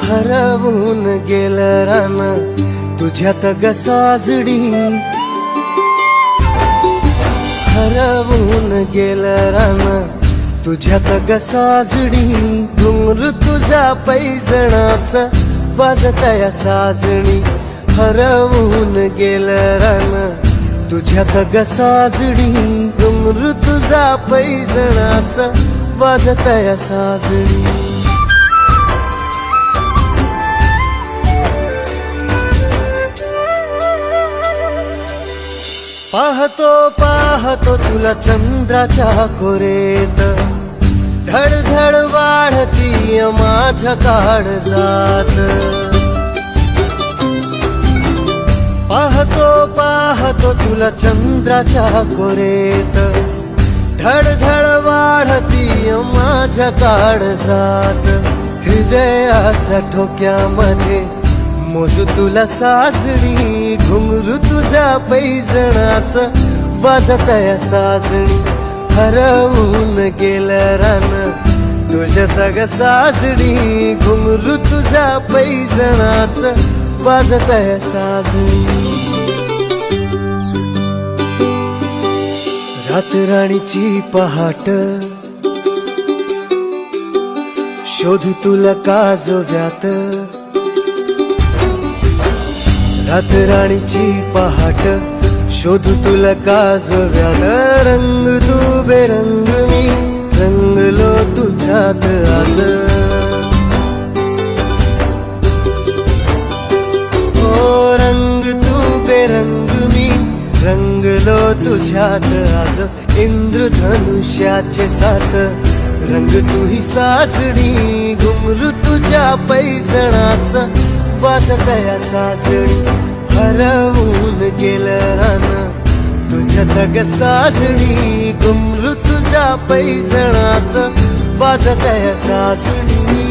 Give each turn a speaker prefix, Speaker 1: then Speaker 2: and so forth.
Speaker 1: हरवून गेलं रान तुझ्यात ग साजडी, हरवून गेलं रान तुझ्यात ग साजडी. घुंगरू तुझा पैजणाचा वाजतया साजणी, हरवून गेलं रान तुझ्यात ग साजडी. घुंगरू तुझा पैजणाचा वाजतया साजणी. पाहतो पाहतो तुला चंद्राच्या कोरेत, धडधड वाढती माझ्या काळजात. पाहतो पाहतो तुला चंद्राच्या कोरेत, धडधड वाढती माझ्या काळजात. हृदयाच्या ठोक्यामध्ये मोजू तुला साजणी, घुंगरू तुझा पैजणाचं वाजतया साजणी. हरवून गेलं रान तुझ्यात ग साजणी, घुंगरू तुझा पैजणाचं वाजतया साजणी. रातराणीची पहाट शोधू तुला काजव्यात, रातराणीची पहाट शोधू तुला काजव्यात. रंग तू बेरंग मी रंगलो तुझ्यात आज. ओ रंग तू बेरंग मी रंगलो तुझ्यात आज. इंद्रधनुष्याचे सात रंग तू ही साजणी, घुंगरू तुझ्या पैजणाचा वाजतया साजणी. हरवून गेलं रान तुझ्यात ग साजणी, घुंगरू तुझ्या पैजणाचं वाजतया साजणी.